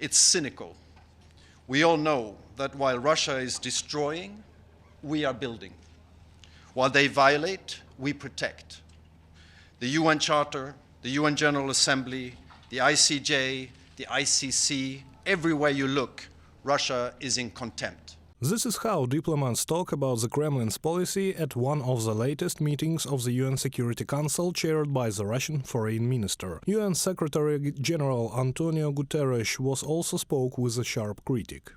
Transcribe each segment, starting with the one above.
It's cynical. We all know that while Russia is destroying, we are building. While they violate, we protect. The UN Charter, the UN General Assembly, the ICJ, the ICC, everywhere you look, Russia is in contempt. This is how diplomats talk about the Kremlin's policy at one of the latest meetings of the UN Security Council chaired by the Russian Foreign Minister. UN Secretary General Antonio Guterres was also spoke with a sharp critic.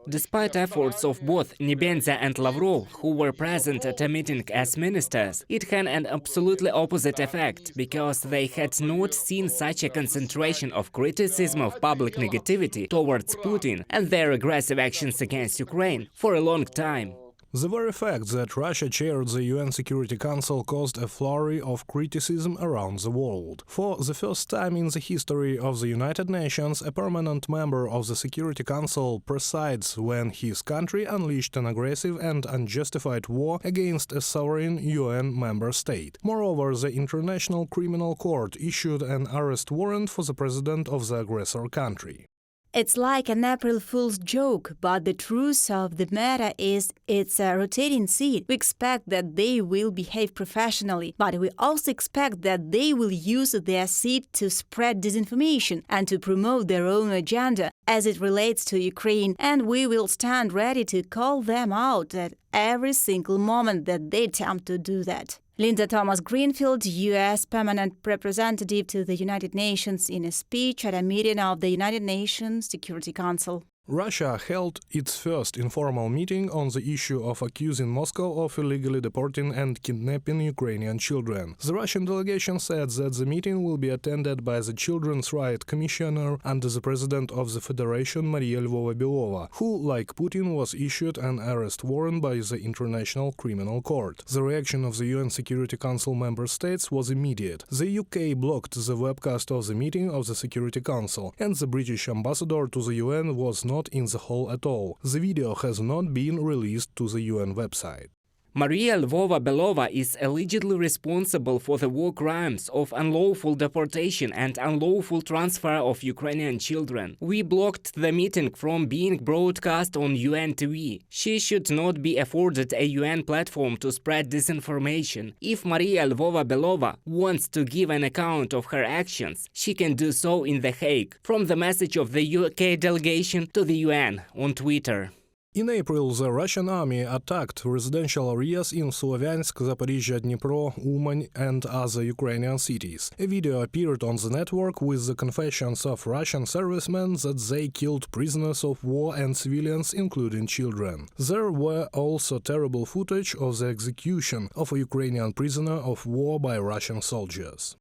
Despite efforts of both Nebenzia and Lavrov, who were present at a meeting as ministers, it had an absolutely opposite effect, because they had not seen such a concentration of criticism of public negativity towards Putin and their aggressive actions against Ukraine for a long time. The very fact that Russia chaired the UN Security Council caused a flurry of criticism around the world. For the first time in the history of the United Nations, a permanent member of the Security Council presides when his country unleashed an aggressive and unjustified war against a sovereign UN member state. Moreover, the International Criminal Court issued an arrest warrant for the president of the aggressor country. It's like an April Fool's joke, but the truth of the matter is it's a rotating seat. We expect that they will behave professionally, but we also expect that they will use their seat to spread disinformation and to promote their own agenda as it relates to Ukraine, and we will stand ready to call them out at every single moment that they attempt to do that. Linda Thomas-Greenfield, U.S. Permanent Representative to the United Nations, in a speech at a meeting of the United Nations Security Council. Russia held its first informal meeting on the issue of accusing Moscow of illegally deporting and kidnapping Ukrainian children. The Russian delegation said that the meeting will be attended by the Children's Rights Commissioner under the President of the Federation, Maria Lvova-Belova, who, like Putin, was issued an arrest warrant by the International Criminal Court. The reaction of the UN Security Council member states was immediate. The UK blocked the webcast of the meeting of the Security Council, and the British ambassador to the UN was not in the hall at all. The video has not been released to the UN website. Maria Lvova-Belova is allegedly responsible for the war crimes of unlawful deportation and unlawful transfer of Ukrainian children. We blocked the meeting from being broadcast on UATV. She should not be afforded a UN platform to spread disinformation. If Maria Lvova-Belova wants to give an account of her actions, she can do so in The Hague, from the message of the UK delegation to the UN on Twitter. In April, the Russian army attacked residential areas in Slavyansk, Zaporizhzhia, Dnipro, Uman and other Ukrainian cities. A video appeared on the network with the confessions of Russian servicemen that they killed prisoners of war and civilians, including children. There were also terrible footage of the execution of a Ukrainian prisoner of war by Russian soldiers.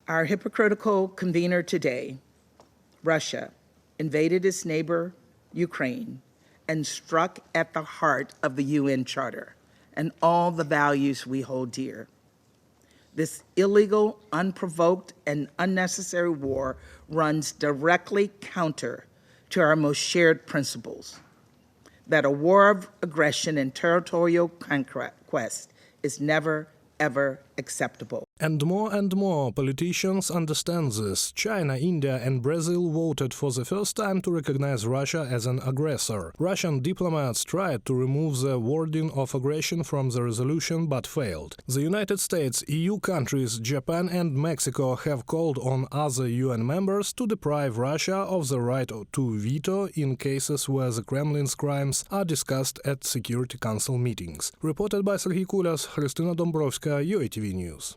Our hypocritical convener today, Russia, invaded its neighbor, Ukraine, and struck at the heart of the UN Charter and all the values we hold dear. This illegal, unprovoked, and unnecessary war runs directly counter to our most shared principles, that a war of aggression and territorial conquest is never, ever acceptable. And more politicians understand this. China, India and Brazil voted for the first time to recognize Russia as an aggressor. Russian diplomats tried to remove the wording of aggression from the resolution but failed. The United States, EU countries, Japan and Mexico have called on other UN members to deprive Russia of the right to veto in cases where the Kremlin's crimes are discussed at Security Council meetings. Reported by Serhiy Kulas, Christina Dombrovskaya, UATV News.